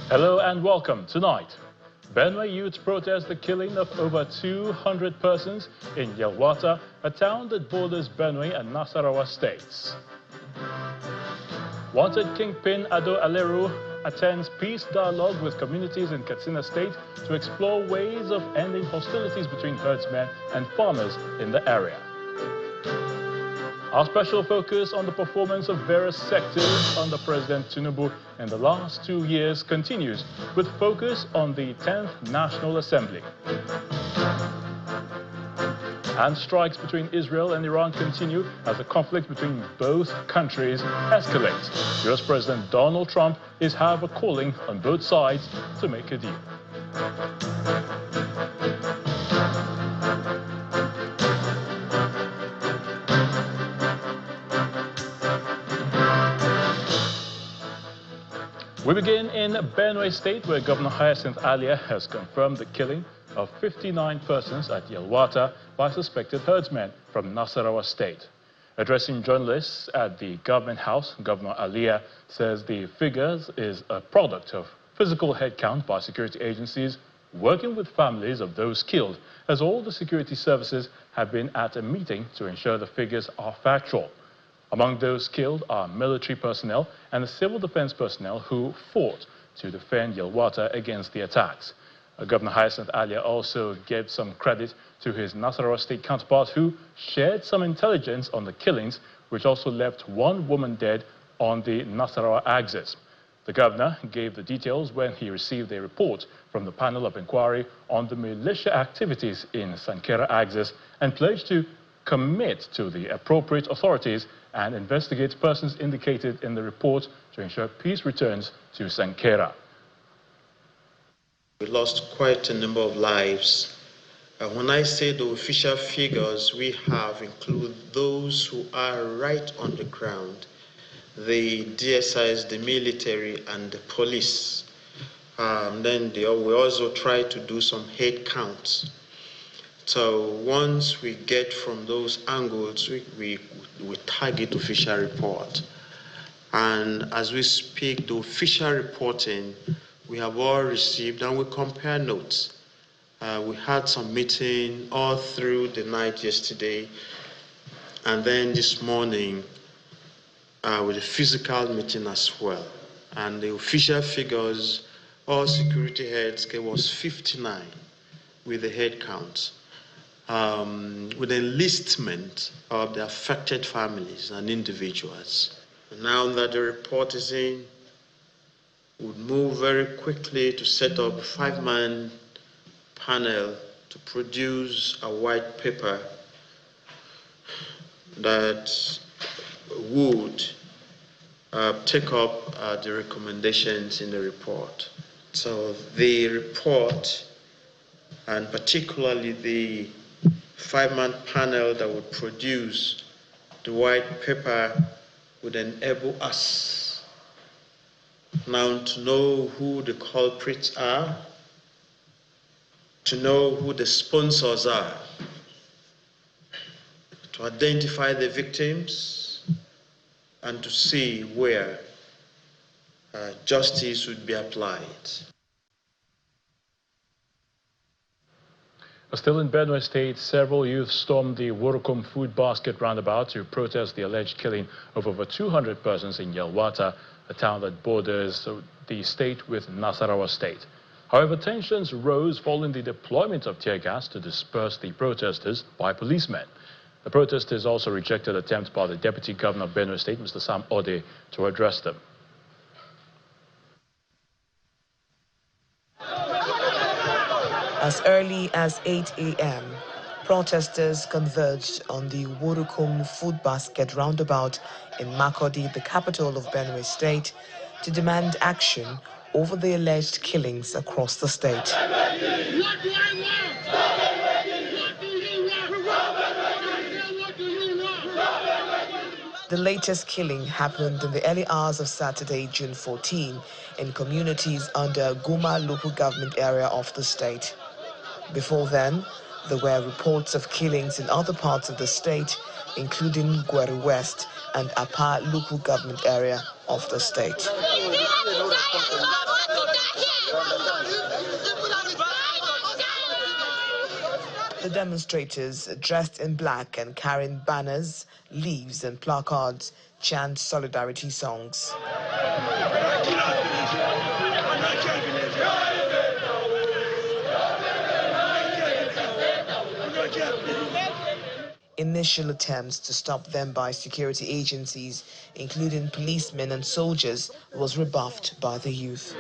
Hello and welcome. Tonight, Benue youth protest the killing of over 200 persons in Yelwata, a town that borders Benue and Nasarawa states. Wanted kingpin Ado Aleru attends peace dialogue with communities in Katsina State to explore ways of ending hostilities between herdsmen and farmers in the area. Our special focus on the performance of various sectors under President Tinubu in the last 2 years continues, with focus on the 10th National Assembly. And strikes between Israel and Iran continue as the conflict between both countries escalates. US President Donald Trump is, however, calling on both sides to make a deal. We begin in Benue State, where Governor Hyacinth Alia has confirmed the killing of 59 persons at Yelwata by suspected herdsmen from Nasarawa State. Addressing journalists at the government house, Governor Alia says the figures is a product of physical headcount by security agencies working with families of those killed, as all the security services have been at a meeting to ensure the figures are factual. Among those killed are military personnel and the civil defense personnel who fought to defend Yelwata against the attacks. Governor Hyacinth Alia also gave some credit to his Nasarawa State counterpart, who shared some intelligence on the killings, which also left one woman dead on the Nasarawa axis. The governor gave the details when he received a report from the panel of inquiry on the militia activities in Sankera axis and pledged to commit to the appropriate authorities and investigate persons indicated in the report to ensure peace returns to Sankera. We lost quite a number of lives. When I say the official figures we have include those who are right on the ground, the DSIs, the military, and the police. Then we also try to do some head counts. So once we get from those angles, we target official report. And as we speak, the official reporting, we have all received, and we compare notes. We had some meeting all through the night yesterday, and then this morning with a physical meeting as well. And the official figures, all security heads, was 59 with the head counts. With enlistment of the affected families and individuals. Now that the report is in, we'll move very quickly to set up a 5-man panel to produce a white paper that would take up the recommendations in the report. So the report, and particularly the 5-man panel that would produce the white paper, would enable us now to know who the culprits are, to know who the sponsors are, to identify the victims, and to see where justice would be applied. Still in Benue State, several youth stormed the Worukum food basket roundabout to protest the alleged killing of over 200 persons in Yelwata, a town that borders the state with Nasarawa State. However, tensions rose following the deployment of tear gas to disperse the protesters by policemen. The protesters also rejected attempts by the Deputy Governor of Benue State, Mr. Sam Ode, to address them. As early as 8 a.m., protesters converged on the Worukum food basket roundabout in Makurdi, the capital of Benue State, to demand action over the alleged killings across the state. The latest killing happened in the early hours of Saturday, June 14, in communities under Guma local government area of the state. Before then, there were reports of killings in other parts of the state, including Gweri West and Apa local government area of the state. The demonstrators, dressed in black and carrying banners, leaves and placards, chant solidarity songs. Initial attempts to stop them by security agencies, including policemen and soldiers, was rebuffed by the youth.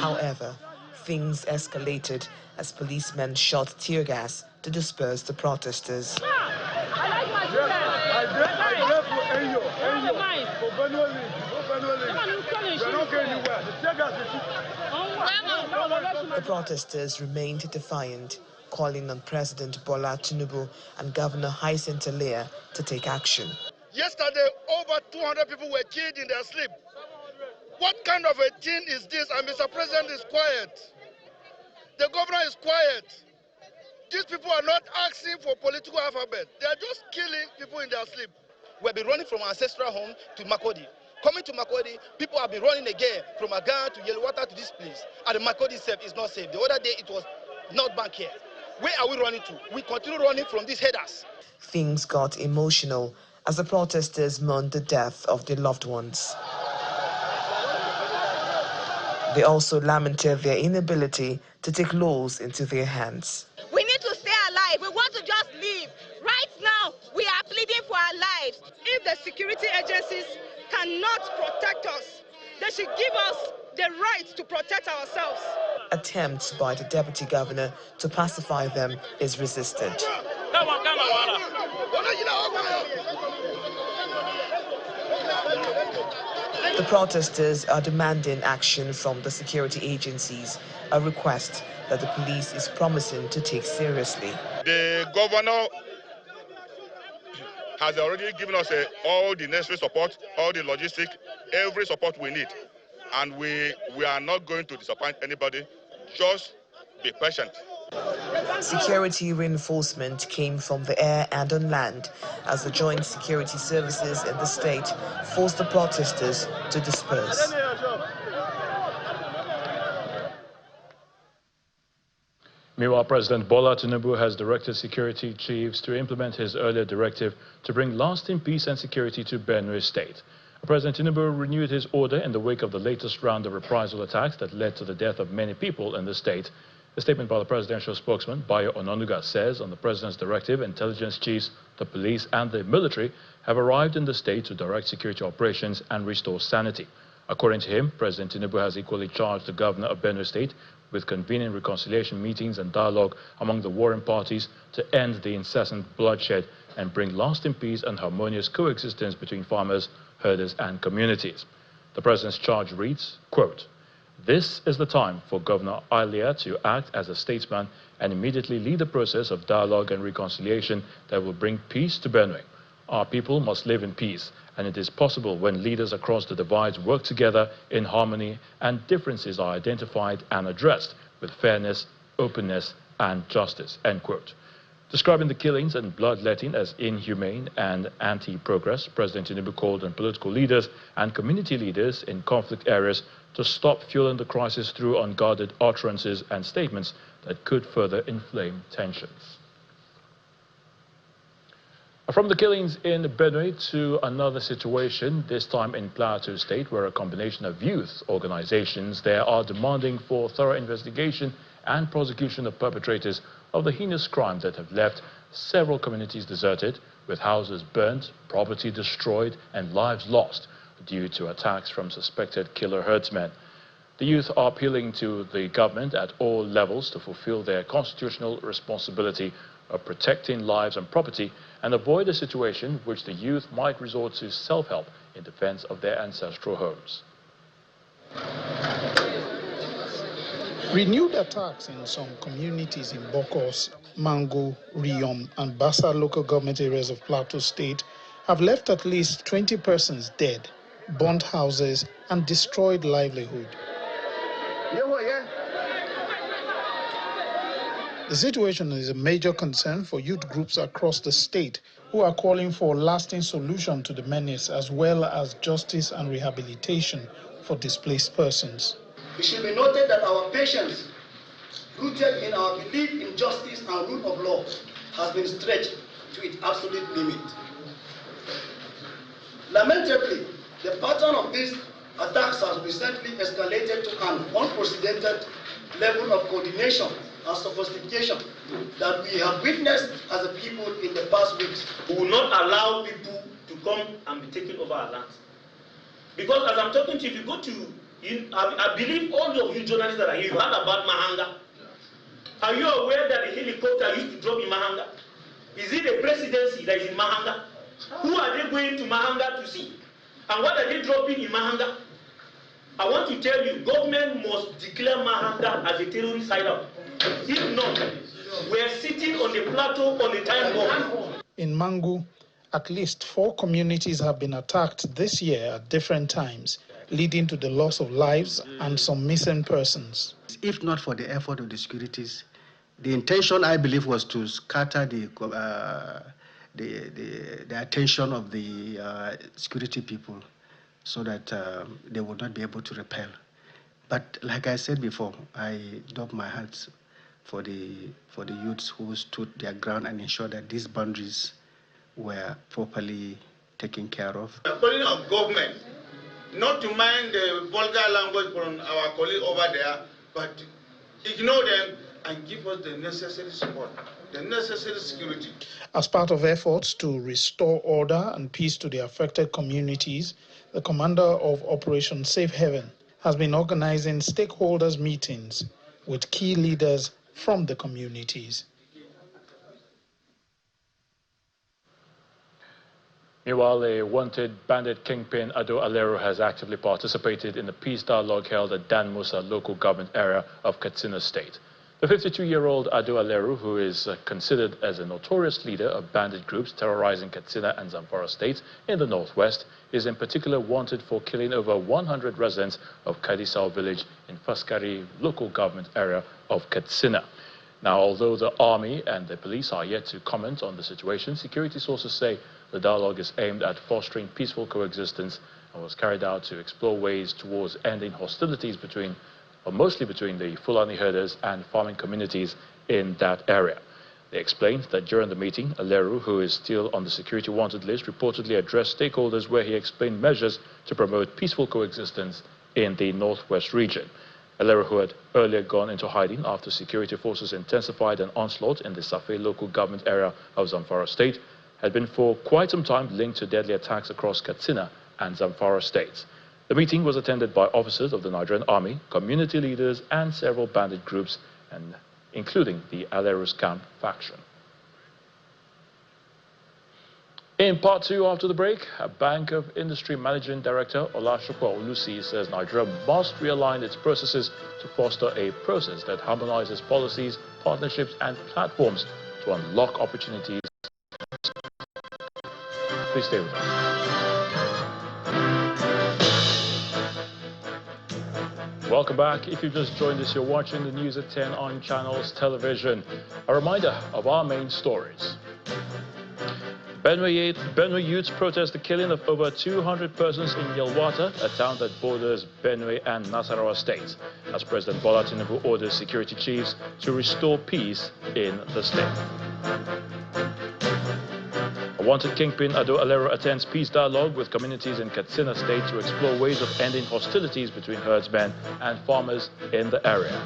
However, things escalated as policemen shot tear gas to disperse the protesters. The protesters remained defiant, calling on President Bola Tinubu and Governor Hyacinth Alia to take action. Yesterday, over 200 people were killed in their sleep. What kind of a thing is this? And Mr. President is quiet. The governor is quiet. These people are not asking for political alphabet. They are just killing people in their sleep. We've been running from our ancestral home to Makodi. Coming to Makodi, people have been running again from Agan to Yellowater to this place. And the Makodi itself is not safe. The other day it was not back here. Where are we running to? We continue running from these headers. Things got emotional as the protesters mourned the death of their loved ones. They also lamented their inability to take laws into their hands. We need to stay alive. We want to just live. Right now, we are pleading for our lives. If the security agencies cannot protect us, they should give us the right to protect ourselves. Attempts by the deputy governor to pacify them is resisted. The protesters are demanding action from the security agencies, a request that the police is promising to take seriously. The governor has already given us all the necessary support, all the logistic, every support we need. And we are not going to disappoint anybody. Just be patient. Security reinforcement came from the air and on land as the joint security services in the state forced the protesters to disperse. Meanwhile, President Bola Tinubu has directed security chiefs to implement his earlier directive to bring lasting peace and security to Benue State. President Tinubu renewed his order in the wake of the latest round of reprisal attacks that led to the death of many people in the state. A statement by the presidential spokesman, Bayo Ononuga, says on the president's directive, intelligence chiefs, the police and the military have arrived in the state to direct security operations and restore sanity. According to him, President Tinubu has equally charged the governor of Benue State with convening reconciliation meetings and dialogue among the warring parties to end the incessant bloodshed and bring lasting peace and harmonious coexistence between farmers, herders and communities. The president's charge reads, quote, "This is the time for Governor Alia to act as a statesman and immediately lead the process of dialogue and reconciliation that will bring peace to Benue. Our people must live in peace, and it is possible when leaders across the divides work together in harmony and differences are identified and addressed with fairness, openness and justice," end quote. Describing the killings and bloodletting as inhumane and anti-progress, President Tinubu called on political leaders and community leaders in conflict areas to stop fueling the crisis through unguarded utterances and statements that could further inflame tensions. From the killings in Benue to another situation, this time in Plateau State, where a combination of youth organizations there are demanding for thorough investigation and prosecution of perpetrators of the heinous crimes that have left several communities deserted, with houses burnt, property destroyed, and lives lost due to attacks from suspected killer herdsmen. The youth are appealing to the government at all levels to fulfill their constitutional responsibility of protecting lives and property and avoid a situation in which the youth might resort to self-help in defense of their ancestral homes. Renewed attacks in some communities in Bokos, Mango, Riom, and Bassa local government areas of Plateau State have left at least 20 persons dead, burnt houses, and destroyed livelihood. The situation is a major concern for youth groups across the state who are calling for a lasting solution to the menace as well as justice and rehabilitation for displaced persons. It should be noted that our patience, rooted in our belief in justice and rule of law, has been stretched to its absolute limit. Lamentably, the pattern of these attacks has recently escalated to an unprecedented level of coordination and sophistication that we have witnessed as a people in the past weeks. We will not allow people to come and be taking over our land. Because as I'm talking to you, if you go to, I believe all of you journalists that are here, you heard about Mahanga. Are you aware that the helicopter used to drop in Mahanga? Is it the presidency that is in Mahanga? Who are they going to Mahanga to see? And what are they dropping in Mahanga? I want to tell you, government must declare Mahanga as a terrorist hideout. If not, we are sitting on the plateau on a time bomb. In Mangu, at least 4 communities have been attacked this year at different times, leading to the loss of lives and some missing persons. If not for the effort of the securities, the intention, I believe, was to scatter the attention of the security people so that they would not be able to repel. But like I said before, I doff my hats for the youths who stood their ground and ensured that these boundaries were properly taken care of. The calling of government, not to mind the vulgar language from our colleague over there, but ignore them and give us the necessary support, the necessary security. As part of efforts to restore order and peace to the affected communities, the commander of Operation Safe Haven has been organizing stakeholders meetings with key leaders from the communities. Meanwhile, a wanted bandit kingpin, Ado Alero, has actively participated in the peace dialogue held at Dan Musa local government area of Katsina State. The 52-year-old Ado Alero, who is considered as a notorious leader of bandit groups terrorizing Katsina and Zamfara states in the northwest, is in particular wanted for killing over 100 residents of Kadisau village in Faskari local government area of Katsina. Now, although the army and the police are yet to comment on the situation, security sources say the dialogue is aimed at fostering peaceful coexistence and was carried out to explore ways towards ending hostilities mostly between the Fulani herders and farming communities in that area. They explained that during the meeting, Aleru, who is still on the security wanted list, reportedly addressed stakeholders where he explained measures to promote peaceful coexistence in the northwest region. Aleru, who had earlier gone into hiding after security forces intensified an onslaught in the Safe local government area of Zamfara state, had been for quite some time linked to deadly attacks across Katsina and Zamfara states. The meeting was attended by officers of the Nigerian army, community leaders, and several bandit groups, and including the Aleru's Camp faction. In part 2 after the break, a Bank of Industry Managing Director Olashopo Olusi says Nigeria must realign its processes to foster a process that harmonizes policies, partnerships, and platforms to unlock opportunities. Please stay with us. Welcome back. If you've just joined us, you're watching the news at 10 on Channels Television. A reminder of our main stories. Benue youths protest the killing of over 200 persons in Yelwata, a town that borders Benue and Nasarawa states, as President Bola Tinubu orders security chiefs to restore peace in the state. A wanted kingpin, Ado Alero, attends peace dialogue with communities in Katsina State to explore ways of ending hostilities between herdsmen and farmers in the area.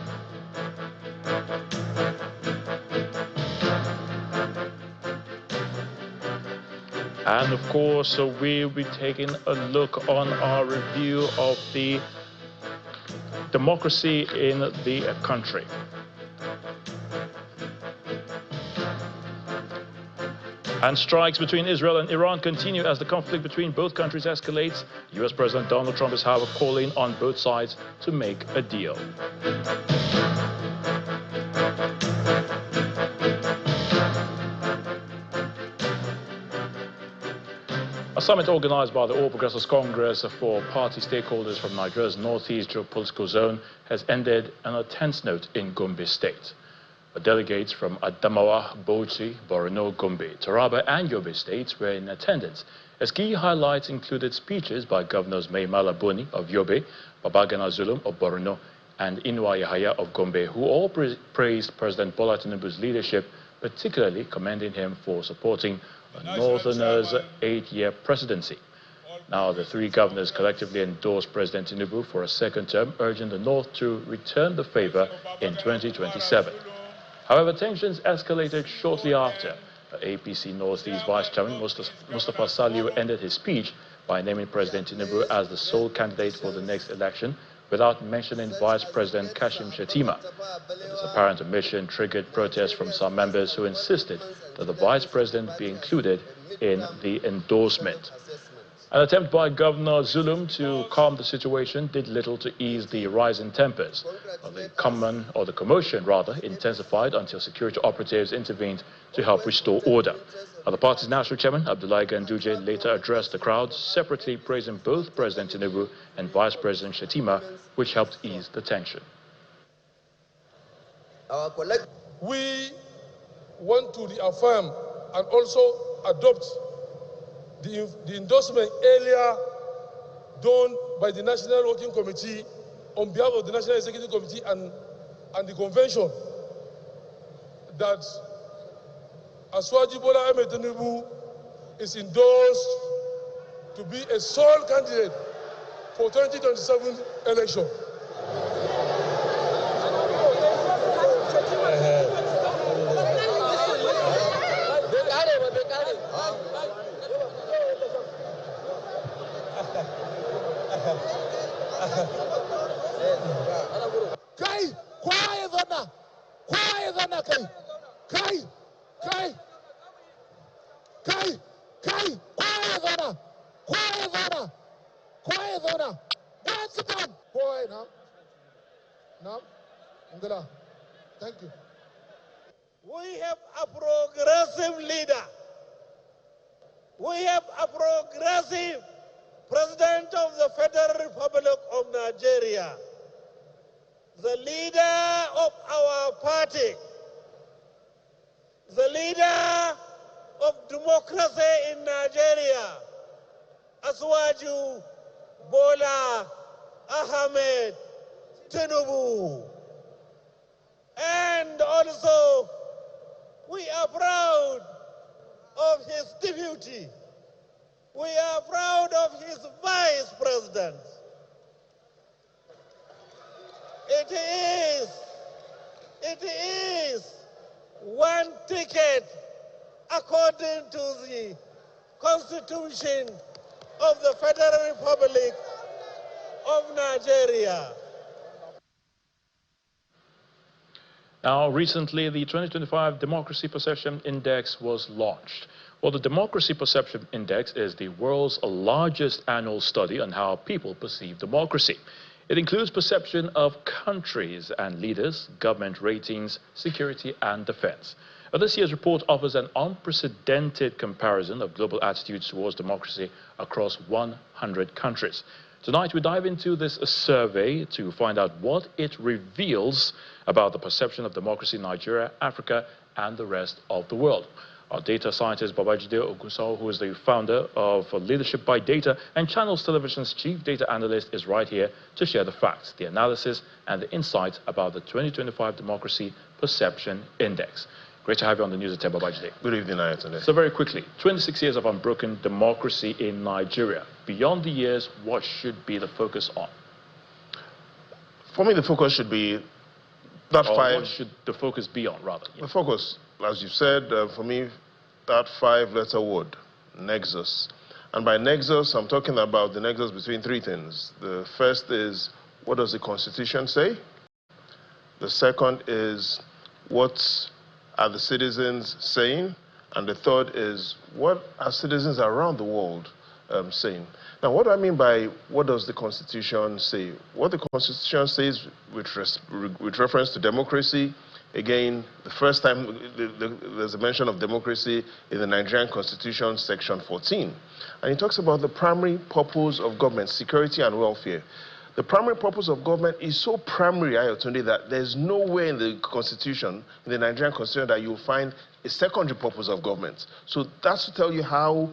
And of course, we'll be taking a look on our review of the democracy in the country. And strikes between Israel and Iran continue as the conflict between both countries escalates. US President Donald Trump is, however, calling on both sides to make a deal. A summit organized by the All Progressives Congress for party stakeholders from Nigeria's northeast geopolitical zone has ended on a tense note in Gombe State. Delegates from Adamawa, Bauchi, Borno, Gombe, Taraba and Yobe states were in attendance, as key highlights included speeches by Governors Mai Mala Buni of Yobe, Babagana Zulum of Borno, and Inwa Yahaya of Gombe, who all praised President Bola Tinubu's leadership, particularly commending him for supporting a Northerners' 8-year presidency. Now, the three governors collectively endorsed President Tinubu for a second term, urging the North to return the favor in 2027. However, tensions escalated shortly after. APC Northeast Vice Chairman Mustafa Saliu ended his speech by naming President Tinubu as the sole candidate for the next election without mentioning Vice President Kashim Shettima. This apparent omission triggered protests from some members who insisted that the Vice President be included in the endorsement. An attempt by Governor Zulum to calm the situation did little to ease the rising tempers. The commotion intensified until security operatives intervened to help restore order. The party's national chairman, Abdullahi Ganduje, later addressed the crowd, separately praising both President Tinubu and Vice President Shettima, which helped ease the tension. We want to reaffirm and also adopt the endorsement earlier done by the National Working Committee on behalf of the National Executive Committee and the Convention that Asuwaji Bola Ahmed Tinubu is endorsed to be a sole candidate for 2027 election. Kai, quiet now. Thank you. We have a progressive leader. We have a progressive President of the Federal Republic of Nigeria, the leader of our party, the leader of democracy in Nigeria, Asuwaju Bola Ahmed Tinubu. And also, we are proud of his deputy. We are proud of his vice president. It is one ticket according to the Constitution of the Federal Republic of Nigeria. Now, recently, the 2025 Democracy Perception Index was launched. Well, the Democracy Perception Index is the world's largest annual study on how people perceive democracy. It includes perception of countries and leaders, government ratings, security, and defense. This year's report offers an unprecedented comparison of global attitudes towards democracy across 100 countries. Tonight, we dive into this survey to find out what it reveals about the perception of democracy in Nigeria, Africa, and the rest of the world. Our data scientist, Babajide Ogunso, who is the founder of Leadership by Data and Channels Television's chief data analyst, is right here to share the facts, the analysis, and the insights about the 2025 Democracy Perception Index. Great to have you on the news at 10, Babajide. Good evening, Ayatollah. So very quickly, 26 years of unbroken democracy in Nigeria. Beyond the years, what should be the focus on? For me, the focus should be that What should the focus be on, rather? The focus, as you said, for me, that 5-letter word, nexus. And by nexus, I'm talking about the nexus between three things. The first is, what does the Constitution say? The second is, what are the citizens saying? And the third is, what are citizens around the world saying? Now, what do I mean by what does the Constitution say? What the Constitution says with reference to democracy, again, the first time there's a mention of democracy in the Nigerian Constitution, Section 14. And it talks about the primary purpose of government, security and welfare. The primary purpose of government is so primary, Ayotunde, that there's nowhere in the constitution, in the Nigerian constitution, that you'll find a secondary purpose of government. So that's to tell you how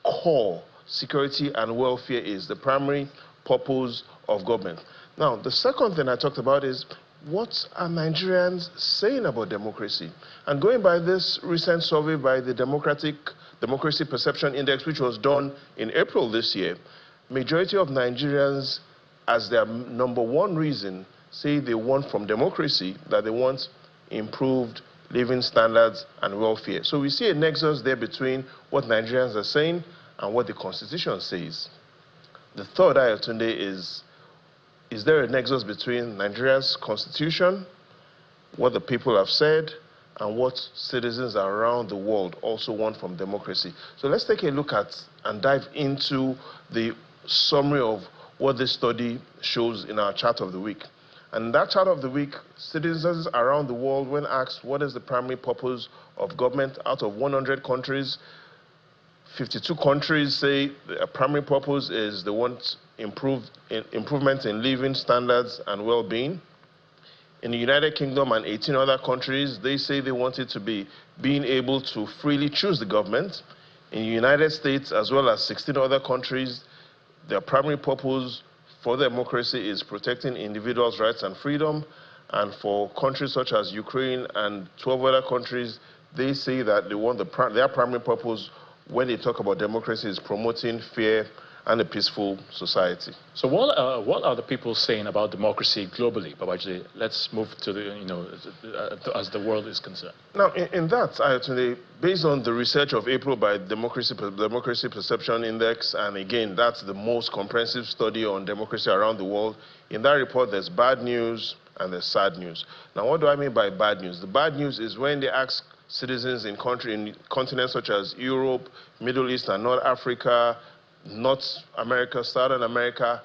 core security and welfare is, the primary purpose of government. Now, the second thing I talked about is, what are Nigerians saying about democracy? And going by this recent survey by the Democracy Perception Index, which was done in April this year, majority of Nigerians, as their number one reason, say they want from democracy, that they want improved living standards and welfare. So we see a nexus there between what Nigerians are saying and what the Constitution says. The third, Ayotunde, is there a nexus between Nigeria's Constitution, what the people have said, and what citizens around the world also want from democracy? So let's take a look at and dive into the summary of what this study shows in our chart of the week. And in that chart of the week, citizens around the world, when asked what is the primary purpose of government, out of 100 countries, 52 countries say the primary purpose is they want improvement in living standards and well-being. In the United Kingdom and 18 other countries, they say they want it to be being able to freely choose the government. In the United States, as well as 16 other countries, their primary purpose for democracy is protecting individuals' rights and freedom. And for countries such as Ukraine and 12 other countries, they say that they want their primary purpose when they talk about democracy is promoting fair and a peaceful society. So what are the people saying about democracy globally, Babajide? Let's move to the, as the world is concerned. Now, in that, Ayotunde, based on the research of April by Democracy Perception Index, and again, that's the most comprehensive study on democracy around the world, in that report, there's bad news and there's sad news. Now, what do I mean by bad news? The bad news is when they ask citizens in continents such as Europe, Middle East, and North Africa, North America, Southern America,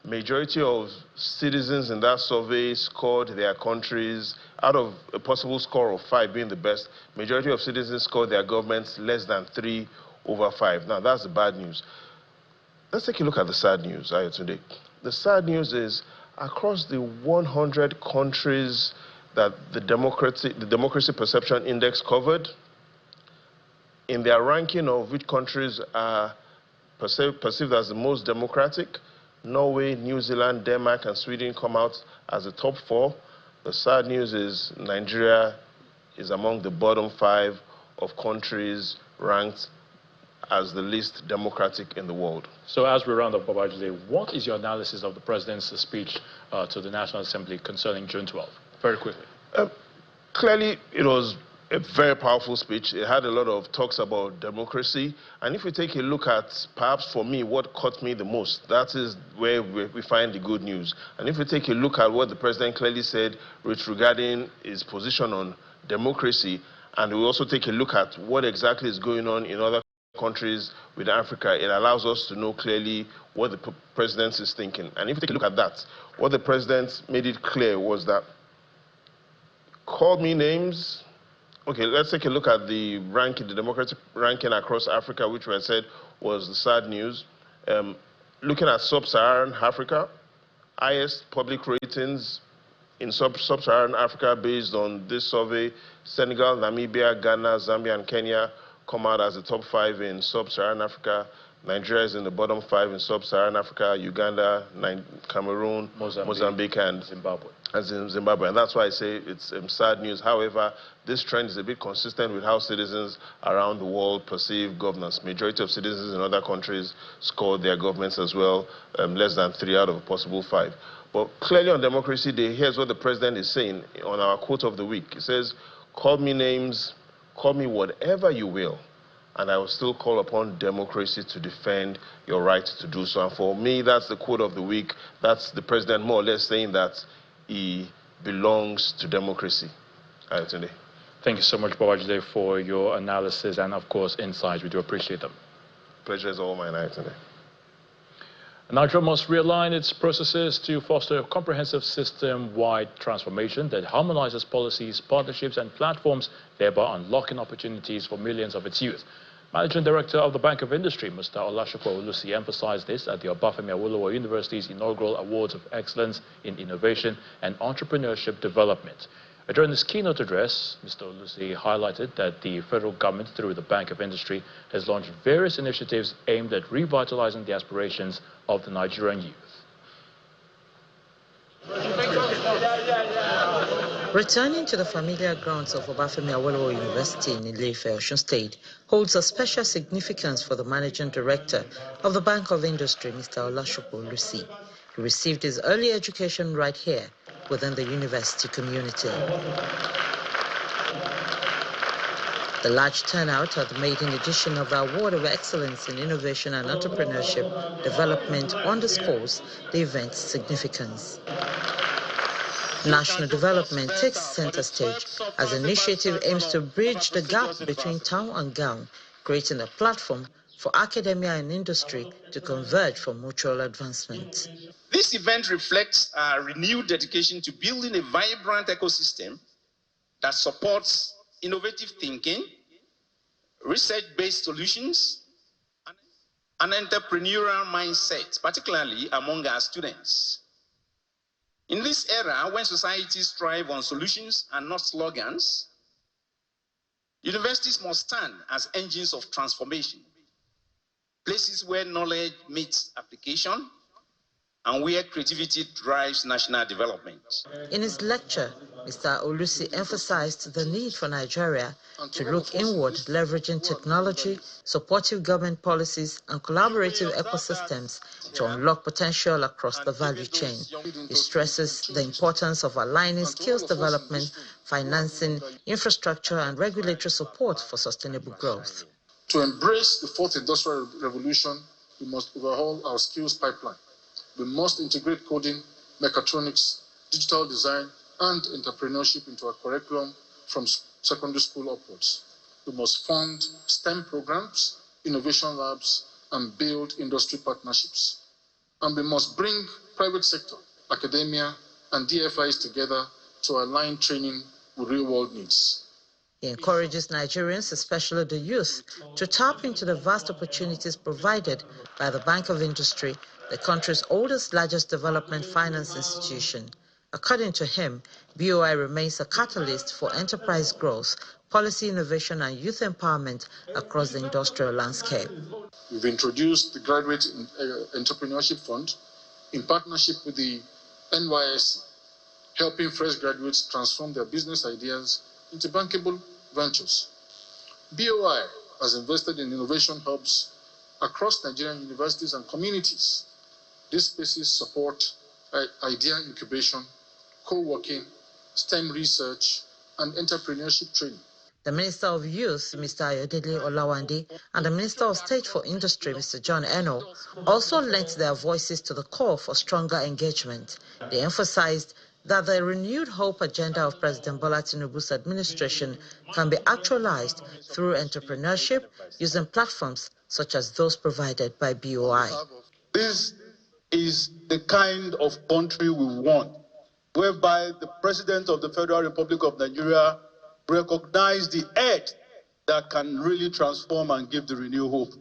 majority of citizens in that survey scored their countries, out of a possible score of 5 being the best, majority of citizens scored their governments less than 3 over 5. Now, that's the bad news. Let's take a look at the sad news, Ayotunde. The sad news is, across the 100 countries that the Democracy Perception Index covered, in their ranking of which countries are perceived as the most democratic, Norway, New Zealand, Denmark, and Sweden come out as the top 4. The sad news is Nigeria is among the bottom 5 of countries ranked as the least democratic in the world. So as we round up, Babajide, what is your analysis of the President's speech to the National Assembly concerning June 12th? Very quickly. Clearly, it was a very powerful speech. It had a lot of talks about democracy. And if we take a look at, perhaps for me, what caught me the most, that is where we find the good news. And if we take a look at what the President clearly said regarding his position on democracy, and we also take a look at what exactly is going on in other countries with Africa, it allows us to know clearly what the President is thinking. And if we take a look at that, what the President made it clear was that, call me names. Okay, let's take a look at the ranking, the democratic ranking across Africa, which I said was the sad news. Looking at sub-Saharan Africa, highest public ratings in sub-Saharan Africa based on this survey, Senegal, Namibia, Ghana, Zambia, and Kenya come out as the top 5 in sub-Saharan Africa. Nigeria is in the bottom 5 in sub-Saharan Africa, Uganda, Cameroon, Mozambique, and Zimbabwe. And that's why I say it's sad news. However, this trend is a bit consistent with how citizens around the world perceive governance. Majority of citizens in other countries scored their governments as well, less than 3 out of a possible 5. But clearly on Democracy Day, here's what the President is saying on our quote of the week. He says, call me names, call me whatever you will, and I will still call upon democracy to defend your right to do so. And for me, that's the quote of the week. That's the President more or less saying that he belongs to democracy. Today. Thank you so much, Babajide, for your analysis and, of course, insights. We do appreciate them. Pleasure is all mine today. Nigeria must realign its processes to foster a comprehensive system-wide transformation that harmonizes policies, partnerships, and platforms, thereby unlocking opportunities for millions of its youth. Managing Director of the Bank of Industry, Mr. Olashopo Olusi, emphasized this at the Obafemi Awolowo University's inaugural Awards of Excellence in Innovation and Entrepreneurship Development. During his keynote address, Mr. Olusi highlighted that the federal government, through the Bank of Industry, has launched various initiatives aimed at revitalizing the aspirations of the Nigerian youth. Returning to the familiar grounds of Obafemi Awolowo University in Ile-Ife, Osun State, holds a special significance for the Managing Director of the Bank of Industry, Mr. Olashopo Olusi. He received his early education right here within the university community. The large turnout at the maiden edition of the Award of Excellence in Innovation and Entrepreneurship Development underscores the event's significance. National development takes center stage as the initiative aims to bridge the gap between town and gown, creating a platform for academia and industry to converge for mutual advancement. This event reflects our renewed dedication to building a vibrant ecosystem that supports innovative thinking, research-based solutions, and entrepreneurial mindsets, particularly among our students. In this era, when societies thrive on solutions and not slogans, universities must stand as engines of transformation, places where knowledge meets application, and where creativity drives national development. In his lecture, Mr. Olusi emphasized the need for Nigeria to look inward, leveraging technology, supportive government policies, and collaborative ecosystems to unlock potential across the value chain. He stresses the importance of aligning skills development, financing, infrastructure, and regulatory support for sustainable growth. To embrace the fourth industrial revolution, we must overhaul our skills pipeline. We must integrate coding, mechatronics, digital design, and entrepreneurship into our curriculum from secondary school upwards. We must fund STEM programs, innovation labs, and build industry partnerships. And we must bring private sector, academia, and DFIs together to align training with real-world needs. He encourages Nigerians, especially the youth, to tap into the vast opportunities provided by the Bank of Industry, the country's largest development finance institution. According to him, BOI remains a catalyst for enterprise growth, policy innovation, and youth empowerment across the industrial landscape. We've introduced the Graduate Entrepreneurship Fund in partnership with the NYSC, helping fresh graduates transform their business ideas into bankable ventures. BOI has invested in innovation hubs across Nigerian universities and communities. These spaces support idea incubation, co-working, STEM research, and entrepreneurship training. The Minister of Youth, Mr. Ayodele Olawande, and the Minister of State for Industry, Mr. John Eno, also lent their voices to the call for stronger engagement. They emphasized that the renewed hope agenda of President Bola Tinubu's administration can be actualized through entrepreneurship using platforms such as those provided by BOI. This is the kind of country we want, whereby the President of the Federal Republic of Nigeria recognizes the edge that can really transform and give the renewed hope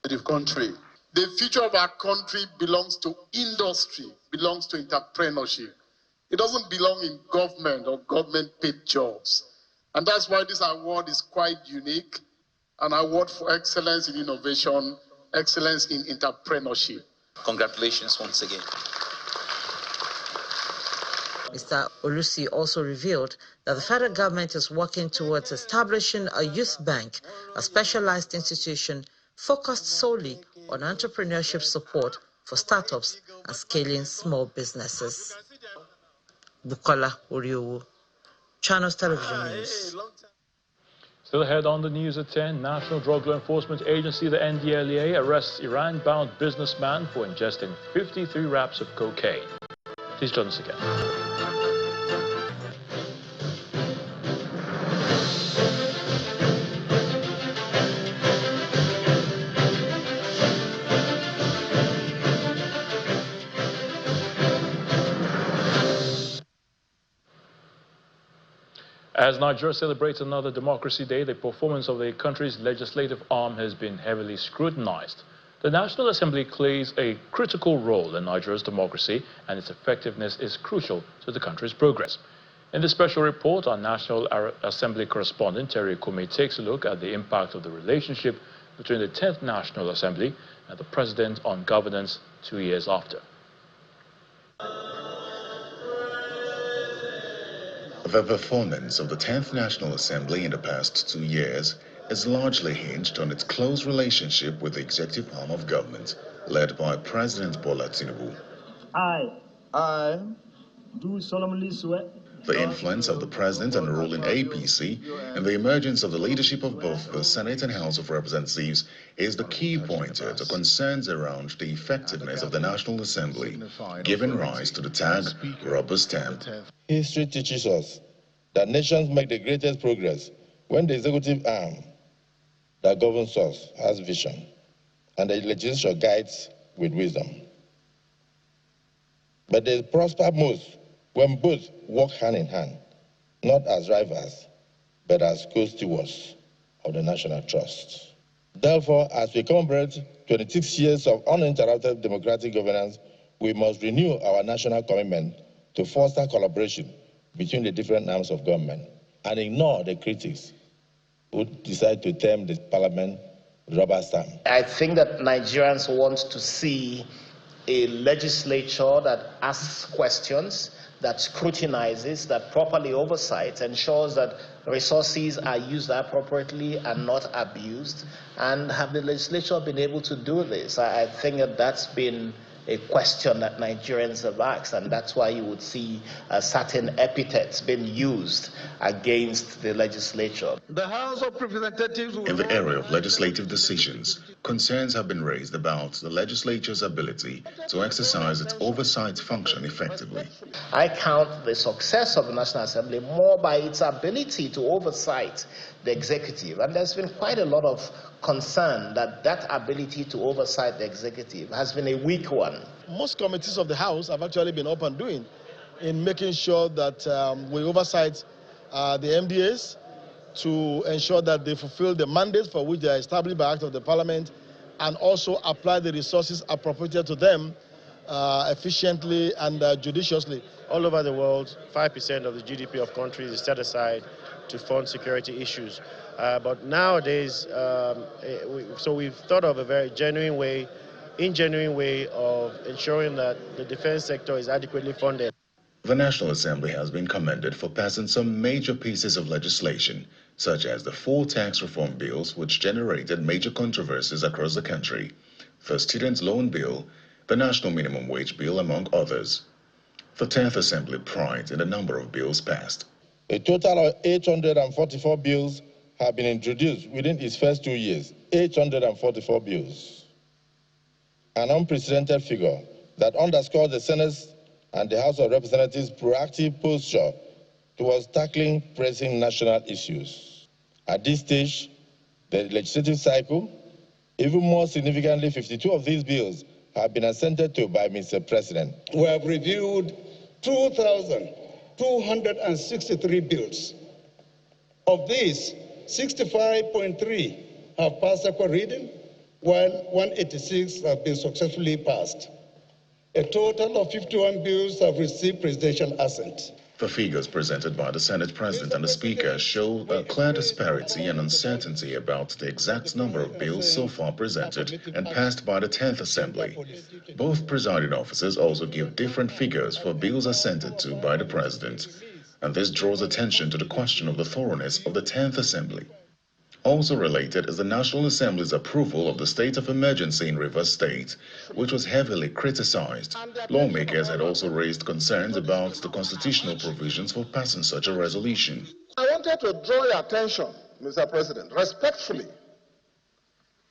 to the country. The future of our country belongs to industry, belongs to entrepreneurship. It doesn't belong in government or government-paid jobs. And that's why this award is quite unique, an award for excellence in innovation, excellence in entrepreneurship. Congratulations once again. Mr. Olusi also revealed that the federal government is working towards establishing a youth bank, a specialized institution focused solely on entrepreneurship support for startups and scaling small businesses. Bukola Oriowo, Channels Television News. Still ahead on the news at 10, National Drug Law Enforcement Agency, the NDLEA, arrests Iran-bound businessman for ingesting 53 wraps of cocaine. Please join us again. As Nigeria celebrates another Democracy Day, the performance of the country's legislative arm has been heavily scrutinized. The National Assembly plays a critical role in Nigeria's democracy, and its effectiveness is crucial to the country's progress. In this special report, our National Assembly correspondent Terry Kume takes a look at the impact of the relationship between the 10th National Assembly and the President on governance 2 years after. The performance of the 10th National Assembly in the past 2 years is largely hinged on its close relationship with the executive arm of government, led by President Bola Tinubu. I do solemnly swear. The influence of the President and the ruling APC and the emergence of the leadership of both the Senate and House of Representatives is the key pointer to concerns around the effectiveness of the National Assembly, giving rise to the tag rubber stamp. History teaches us that nations make the greatest progress when the executive arm that governs us has vision and the legislature guides with wisdom. But they prosper most when both work hand in hand, not as rivals, but as co-stewards of the national trust. Therefore, as we commemorate 26 years of uninterrupted democratic governance, we must renew our national commitment to foster collaboration between the different arms of government and ignore the critics who decide to term the parliament rubber stamp. I think that Nigerians want to see a legislature that asks questions, that scrutinizes, that properly oversights, ensures that resources are used appropriately and not abused. And have the legislature been able to do this? I think that that's been a question that Nigerians have asked, and that's why you would see certain epithets being used against the legislature. The House of Representatives In the area of legislative decisions, concerns have been raised about the legislature's ability to exercise its oversight function effectively. I count the success of the National Assembly more by its ability to oversight the executive, and there's been quite a lot of concern that that ability to oversight the executive has been a weak one. Most committees of the House have actually been up and doing in making sure that we oversight the MDAs to ensure that they fulfill the mandates for which they are established by Act of the Parliament, and also apply the resources appropriated to them efficiently and judiciously. All over the world, 5% of the GDP of countries is set aside to fund security issues. But nowadays, so we've thought of a very genuine way of ensuring that the defense sector is adequately funded. The National Assembly has been commended for passing some major pieces of legislation, such as the 4 tax reform bills which generated major controversies across the country, the Student Loan Bill, the National Minimum Wage Bill, among others. The 10th Assembly prides in the number of bills passed. A total of 844 bills have been introduced within its first 2 years. 844 bills. An unprecedented figure that underscores the Senate's and the House of Representatives' proactive posture towards tackling pressing national issues. At this stage, the legislative cycle, even more significantly, 52 of these bills have been assented to by Mr. President. We have reviewed 2,263 bills. Of these, 65.3 have passed second reading, while 186 have been successfully passed. A total of 51 bills have received presidential assent. The figures presented by the Senate President and the Speaker show a clear disparity and uncertainty about the exact number of bills so far presented and passed by the 10th Assembly. Both presiding officers also give different figures for bills assented to by the President, and this draws attention to the question of the thoroughness of the 10th Assembly. Also related is the National Assembly's approval of the state of emergency in Rivers State, which was heavily criticized. Lawmakers had also raised concerns about the constitutional provisions for passing such a resolution. I wanted to draw your attention, Mr. President, respectfully,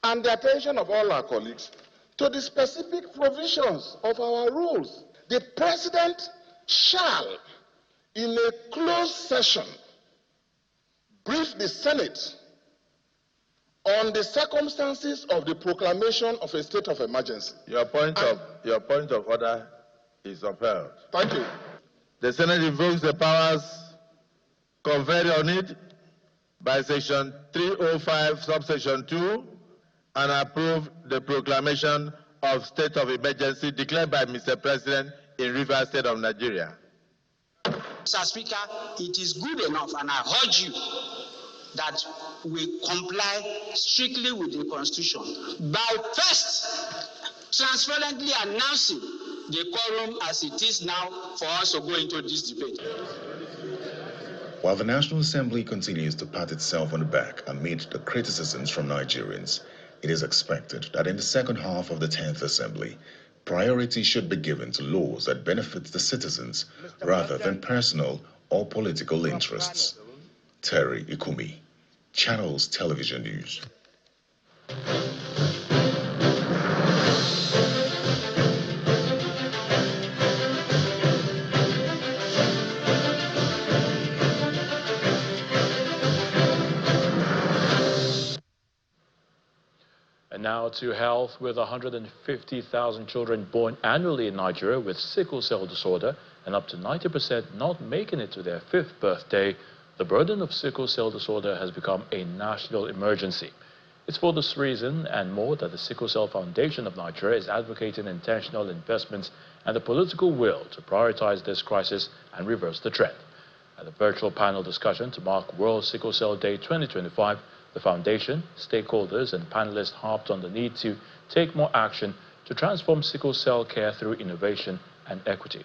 and the attention of all our colleagues, to the specific provisions of our rules. The President shall, in a closed session, brief the Senate on the circumstances of the proclamation of a state of emergency. Your point of order is upheld. Thank you. The Senate invokes the powers conferred on it by Section 305, subsection 2, and approve the proclamation of state of emergency declared by Mr. President in Rivers State of Nigeria. Mr. Speaker, it is good enough, and I urge you that we comply strictly with the Constitution by first transparently announcing the quorum as it is now for us to go into this debate. While the National Assembly continues to pat itself on the back amid the criticisms from Nigerians, it is expected that in the second half of the 10th Assembly, priority should be given to laws that benefit the citizens rather than personal or political interests. Terry Ikumi, Channels Television News. And now to health. With 150,000 children born annually in Nigeria with sickle cell disorder and up to 90% not making it to their 5th birthday, the burden of sickle cell disorder has become a national emergency. It's for this reason and more that the Sickle Cell Foundation of Nigeria is advocating intentional investments and the political will to prioritize this crisis and reverse the trend. At a virtual panel discussion to mark World Sickle Cell Day 2025, the foundation, stakeholders and panelists harped on the need to take more action to transform sickle cell care through innovation and equity.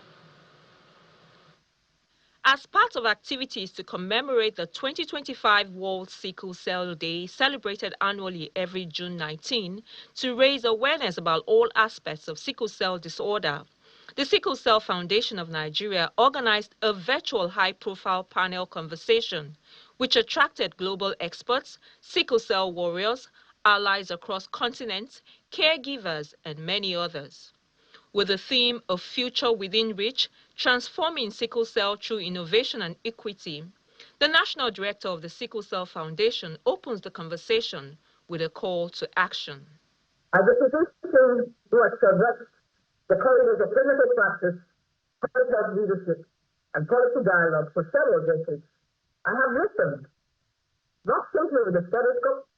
As part of activities to commemorate the 2025 World Sickle Cell Day, celebrated annually every June 19, to raise awareness about all aspects of sickle cell disorder, the Sickle Cell Foundation of Nigeria organized a virtual high-profile panel conversation, which attracted global experts, sickle cell warriors, allies across continents, caregivers, and many others. With the theme of Future Within Reach, Transforming Sickle Cell Through Innovation and Equity, the National Director of the Sickle Cell Foundation opens the conversation with a call to action. As a physician who has traversed the corridors of clinical practice, public health leadership, and policy dialogue for several decades, I have listened, not simply with a stethoscope,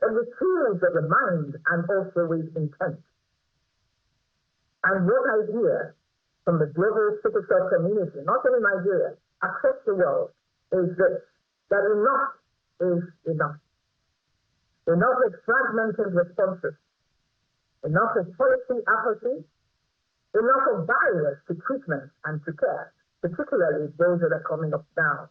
but with feelings of the mind and also with intent. And what I hear from the global sickle cell community, not only Nigeria, across the world, is that enough is enough. Enough is fragmented responses. Enough is policy apathy. Enough of barriers to treatment and to care, particularly those that are coming up now.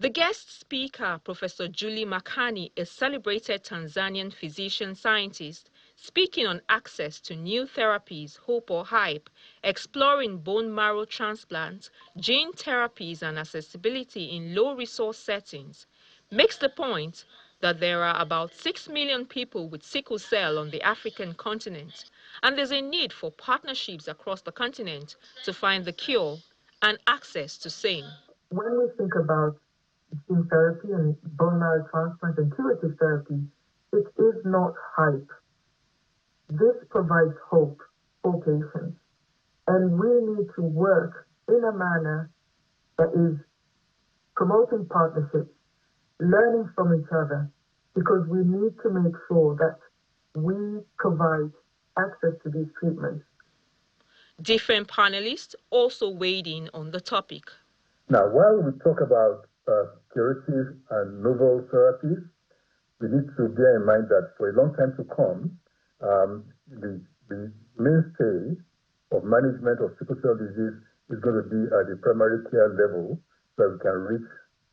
The guest speaker, Professor Julie Makani, a celebrated Tanzanian physician-scientist, speaking on access to new therapies, hope or hype, exploring bone marrow transplants, gene therapies and accessibility in low-resource settings, makes the point that there are about 6 million people with sickle cell on the African continent, and there's a need for partnerships across the continent to find the cure and access to same. When we think about gene therapy and bone marrow transplant and curative therapy, it is not hype. This provides hope for patients, and we need to work in a manner that is promoting partnerships, learning from each other, because we need to make sure that we provide access to these treatments. Different panelists also weighed in on the topic. Now, while we talk about curative and novel therapies, we need to bear in mind that for a long time to come, the mainstay of management of sickle cell disease is going to be at the primary care level, so we can reach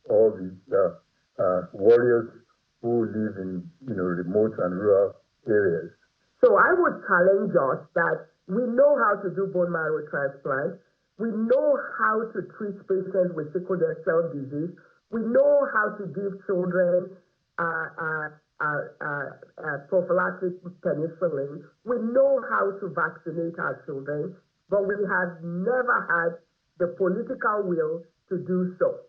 all the warriors who live in remote and rural areas. So I would challenge us that we know how to do bone marrow transplant. We know how to treat patients with sickle cell disease. We know how to give children prophylactic penicillin. We know how to vaccinate our children, but we have never had the political will to do so.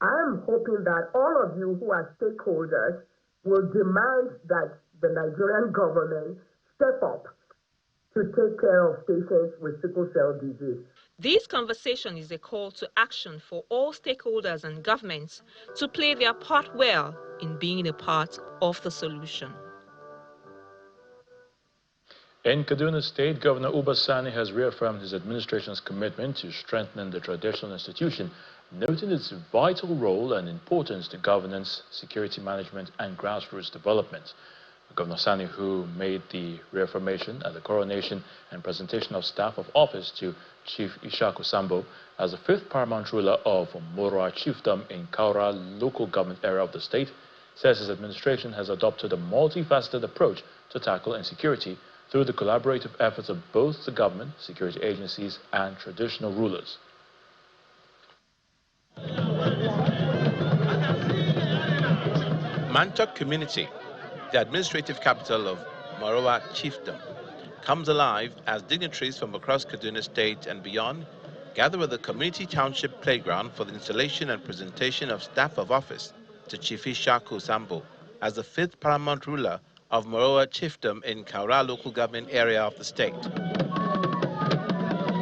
I am hoping that all of you who are stakeholders will demand that the Nigerian government step up to take care of patients with sickle cell disease. This conversation is a call to action for all stakeholders and governments to play their part well in being a part of the solution. In Kaduna State, Governor Uba Sani has reaffirmed his administration's commitment to strengthening the traditional institution, noting its vital role and importance to governance, security management, and grassroots development. Governor Sani, who made the reaffirmation at the coronation and presentation of staff of office to Chief Ishaku Sambo as the fifth paramount ruler of Morua Chiefdom in Kaura local government area of the state, says his administration has adopted a multifaceted approach to tackle insecurity through the collaborative efforts of both the government, security agencies, and traditional rulers. Manchok community, the administrative capital of Morua Chiefdom, comes alive as dignitaries from across Kaduna State and beyond gather at the community township playground for the installation and presentation of staff of office to Chief Ishaku Sambo as the fifth paramount ruler of Morua Chiefdom in Kaura local government area of the state.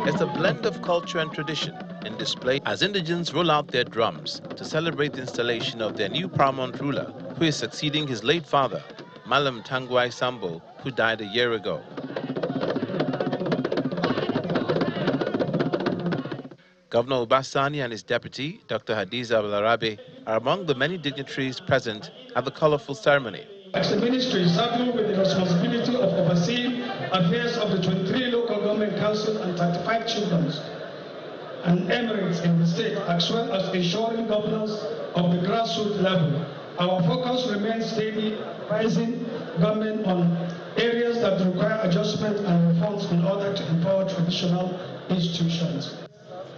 It's a blend of culture and tradition in display as indigents roll out their drums to celebrate the installation of their new paramount ruler, who is succeeding his late father, Malam Tangwai Sambo, who died a year ago. Governor Obasani and his deputy, Dr. Hadiza Balarabe, are among the many dignitaries present at the colorful ceremony. As a ministry saddled with the responsibility of overseeing affairs of the 23 local government councils and 35 chiefdoms and emirates in the state, as well as ensuring governance of the grassroots level, our focus remains steady, advising government on areas that require adjustment and reforms in order to empower traditional institutions.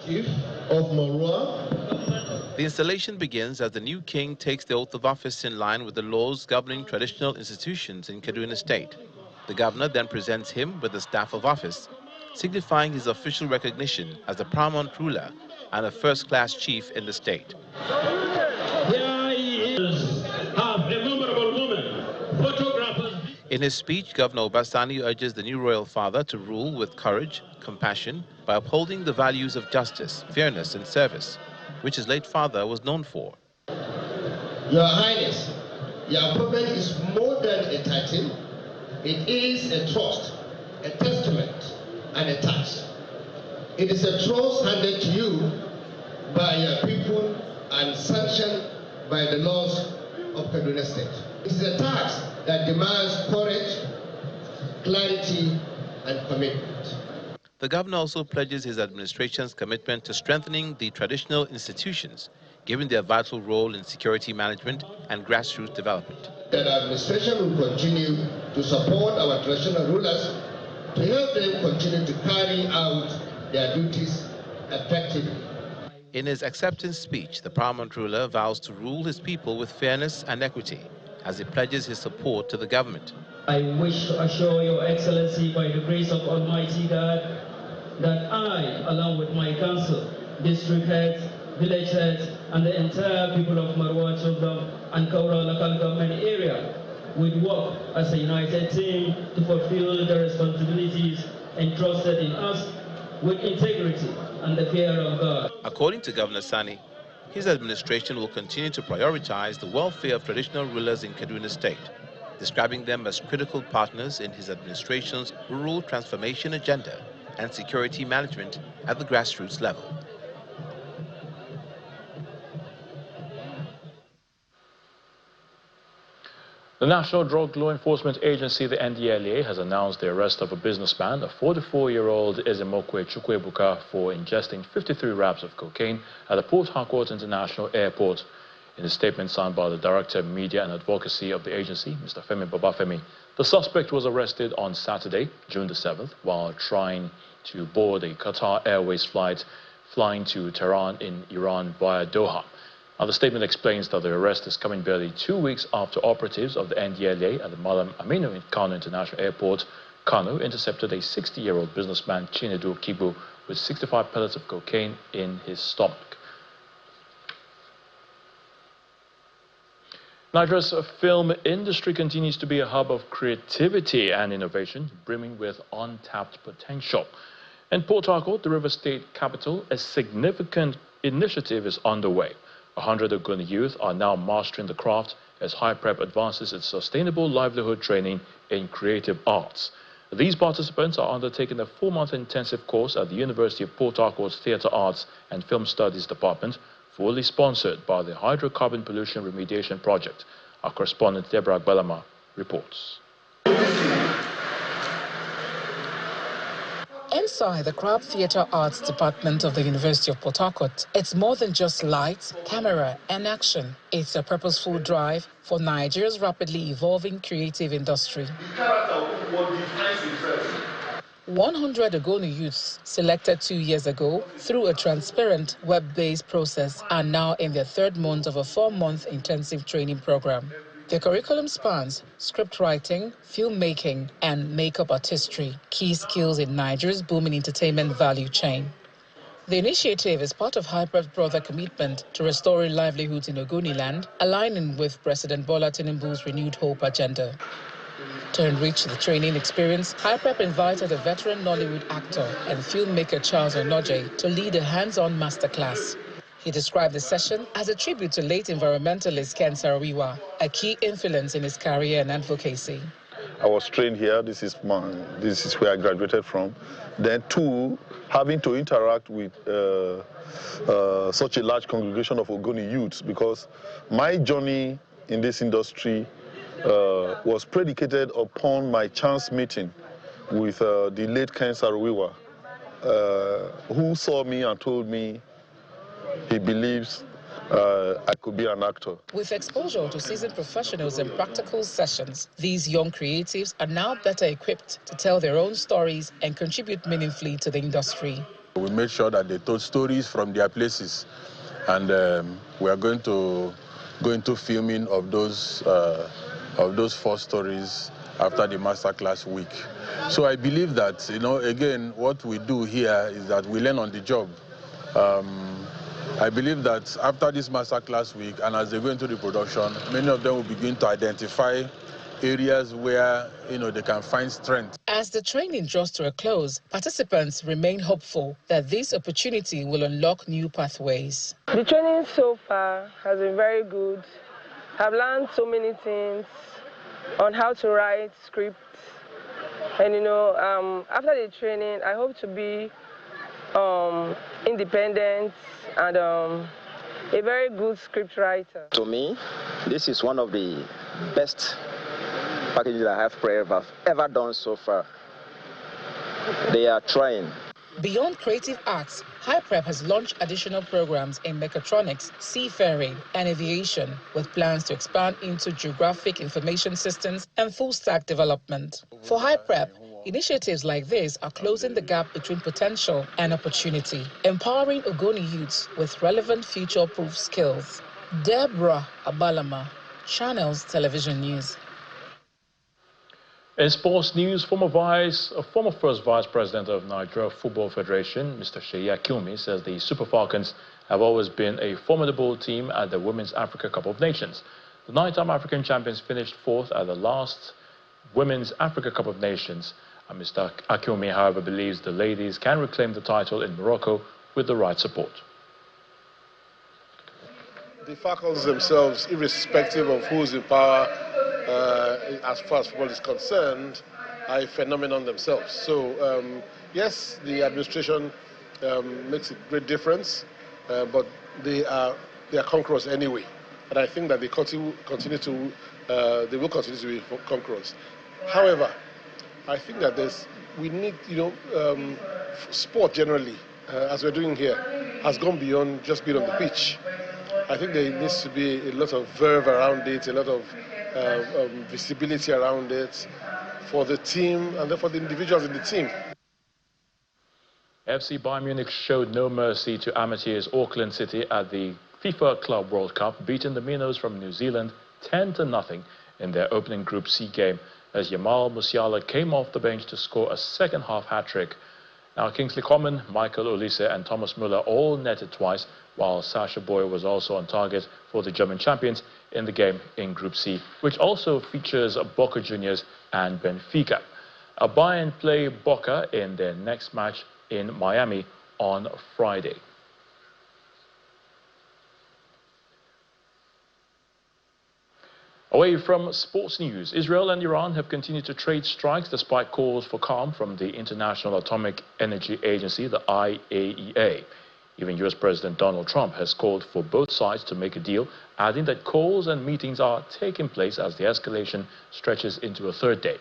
Chief of Morua. The installation begins as the new king takes the oath of office in line with the laws governing traditional institutions in Kaduna State. The governor then presents him with the staff of office, signifying his official recognition as the paramount ruler and a first-class chief in the state. Here he is, a memorable woman, photographers. In his speech, Governor Obasani urges the new royal father to rule with courage, compassion, by upholding the values of justice, fairness, and service, which his late father was known for. Your Highness, your appointment is more than a title. It is a trust, a testament, and a tax. It is a trust handed to you by your people and sanctioned by the laws of Kaduna State. It is a tax that demands courage, clarity, and commitment. The governor also pledges his administration's commitment to strengthening the traditional institutions, given their vital role in security management and grassroots development. That our administration will continue to support our traditional rulers to help them continue to carry out their duties effectively. In his acceptance speech, the paramount ruler vows to rule his people with fairness and equity as he pledges his support to the government. I wish to assure Your Excellency, by the grace of Almighty God, that I, along with my council, district heads, village heads, and the entire people of Morua Chiefdom and Kaura local government area would work as a united team to fulfill the responsibilities entrusted in us with integrity and the fear of God. According to Governor Sani, his administration will continue to prioritize the welfare of traditional rulers in Kaduna State, describing them as critical partners in his administration's rural transformation agenda and security management at the grassroots level. The National Drug Law Enforcement Agency, the NDLEA, has announced the arrest of a businessman, a 44-year-old Ezemokwe Chukwebuka, for ingesting 53 wraps of cocaine at the Port Harcourt International Airport. In a statement signed by the Director of Media and Advocacy of the agency, Mr. Femi Babafemi, the suspect was arrested on Saturday, June the 7th, while trying to board a Qatar Airways flight flying to Tehran in Iran via Doha. Now, the statement explains that the arrest is coming barely 2 weeks after operatives of the NDLEA at the Malam Aminu Kano International Airport, Kano, intercepted a 60-year-old businessman, Chinedu Kibu, with 65 pellets of cocaine in his stomach. Nigeria's film industry continues to be a hub of creativity and innovation, brimming with untapped potential. In Port Harcourt, the River State capital, a significant initiative is underway. 100 Ogoni youth are now mastering the craft as High Prep advances its sustainable livelihood training in creative arts. These participants are undertaking a 4-month intensive course at the University of Port Harcourt's Theatre Arts and Film Studies Department, fully sponsored by the Hydrocarbon Pollution Remediation Project. Our correspondent Deborah Belama reports. Inside the Craft Theatre Arts Department of the University of Port Harcourt, it's more than just lights, camera, and action. It's a purposeful drive for Nigeria's rapidly evolving creative industry. 100 Ogoni youths selected 2 years ago through a transparent web-based process are now in their 3rd month of a 4-month intensive training program. The curriculum spans script writing, filmmaking, and makeup artistry, key skills in Nigeria's booming entertainment value chain. The initiative is part of High Prep's broader commitment to restoring livelihoods in Ogoni land, aligning with President Bola Tinubu's renewed hope agenda. To enrich the training experience, High Prep invited a veteran Nollywood actor and filmmaker Charles Onoje to lead a hands-on masterclass. He described the session as a tribute to late environmentalist Ken Saro-Wiwa, a key influence in his career and advocacy. I was trained here. This is where I graduated from. Then 2, having to interact with such a large congregation of Ogoni youths, because my journey in this industry was predicated upon my chance meeting with the late Ken Saro-Wiwa, who saw me and told me he believes I could be an actor. With exposure to seasoned professionals and practical sessions, these young creatives are now better equipped to tell their own stories and contribute meaningfully to the industry. We made sure that they told stories from their places, and we are going to go into filming of those 4 stories after the masterclass week. So I believe that, again, what we do here is that we learn on the job. I believe that after this masterclass week, and as they go into the production, many of them will begin to identify areas where they can find strength. As the training draws to a close, participants remain hopeful that this opportunity will unlock new pathways. The training so far has been very good. I've learned so many things on how to write scripts, and after the training, I hope to be independent and a very good script writer. To me, this is one of the best packages I have ever done so far. They are trying. Beyond creative arts, High Prep has launched additional programs in mechatronics, seafaring, and aviation, with plans to expand into geographic information systems and full-stack development. For High Prep, initiatives like this are closing the gap between potential and opportunity, empowering Ogoni youths with relevant future-proof skills. Deborah Abalama, Channels Television News. In sports news, former first vice president of Nigeria Football Federation, Mr. Seyi Akinwumi, says the Super Falcons have always been a formidable team at the Women's Africa Cup of Nations. The 9-time African champions finished 4th at the last Women's Africa Cup of Nations. And Mr. Akinwumi, however, believes the ladies can reclaim the title in Morocco with the right support. The Falcons themselves, irrespective of who's in power, as far as football is concerned, are a phenomenon themselves. So, yes, the administration makes a great difference, but they are conquerors anyway. And I think that they will continue to be conquerors. However, I think that we need, sport generally, as we're doing here, has gone beyond just being on the pitch. I think there needs to be a lot of verve around it, a lot of visibility around it for the team and for the individuals in the team. FC Bayern Munich showed no mercy to amateurs Auckland City at the FIFA Club World Cup, beating the Minnows from New Zealand 10-0 in their opening Group C game, as Jamal Musiala came off the bench to score a second-half hat-trick. Now, Kingsley Coman, Michael Olise and Thomas Müller all netted twice, while Sasha Boy was also on target for the German champions in the game in Group C, which also features Boca Juniors and Benfica. Bayern play Boca in their next match in Miami on Friday. Away from sports news, Israel and Iran have continued to trade strikes despite calls for calm from the International Atomic Energy Agency, the IAEA. Even U.S. President Donald Trump has called for both sides to make a deal, adding that calls and meetings are taking place as the escalation stretches into a third day.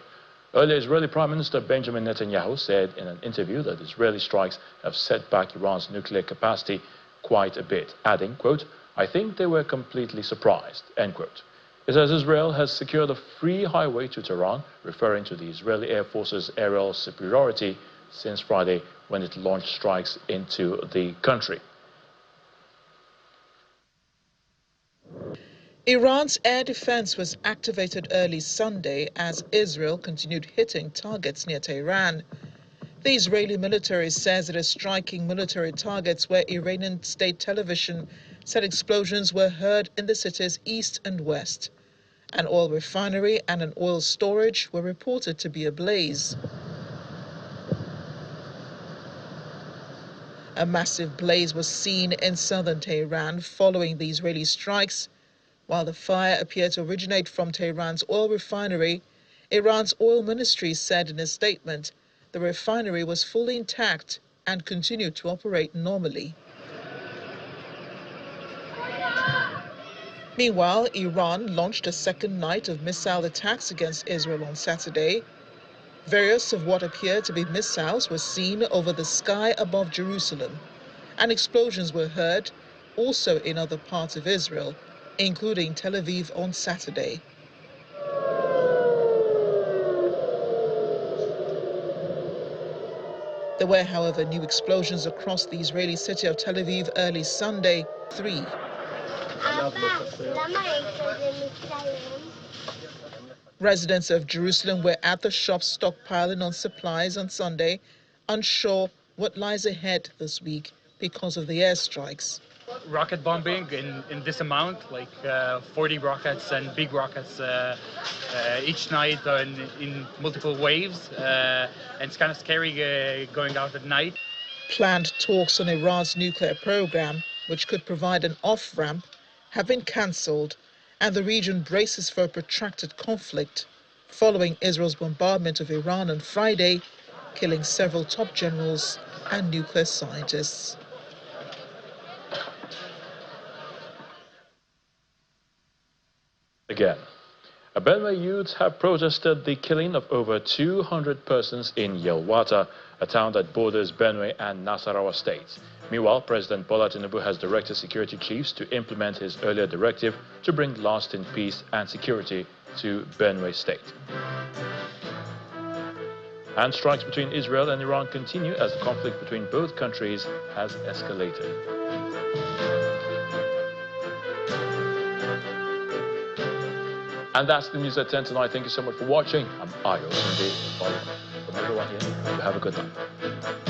Earlier, Israeli Prime Minister Benjamin Netanyahu said in an interview that Israeli strikes have set back Iran's nuclear capacity quite a bit, adding, quote, "I think they were completely surprised," end quote. It says Israel has secured a free highway to Tehran, referring to the Israeli Air Force's aerial superiority since Friday when it launched strikes into the country. Iran's air defense was activated early Sunday as Israel continued hitting targets near Tehran. The Israeli military says it is striking military targets where Iranian state television said explosions were heard in the city's east and west. An oil refinery and an oil storage were reported to be ablaze. A massive blaze was seen in southern Tehran following the Israeli strikes. While the fire appeared to originate from Tehran's oil refinery, Iran's oil ministry said in a statement the refinery was fully intact and continued to operate normally. Meanwhile, Iran launched a second night of missile attacks against Israel on Saturday. Various of what appeared to be missiles were seen over the sky above Jerusalem, and explosions were heard also in other parts of Israel, including Tel Aviv on Saturday. There were, however, new explosions across the Israeli city of Tel Aviv early Sunday. 3. Residents of Jerusalem were at the shops stockpiling on supplies on Sunday, unsure what lies ahead this week because of the airstrikes. Rocket bombing in this amount, like 40 rockets and big rockets each night in multiple waves, and it's kind of scary going out at night. Planned talks on Iran's nuclear program, which could provide an off-ramp, have been cancelled, and the region braces for a protracted conflict following Israel's bombardment of Iran on Friday, killing several top generals and nuclear scientists. Again, Benue youths have protested the killing of over 200 persons in Yelwata, a town that borders Benue and Nasarawa states. Meanwhile, President Bola Tinubu has directed security chiefs to implement his earlier directive to bring lasting peace and security to Benue state. And strikes between Israel and Iran continue as the conflict between both countries has escalated. And that's the news at 10 tonight. Thank you so much for watching. I'm Ayo Sunday. From everyone here, have a good night.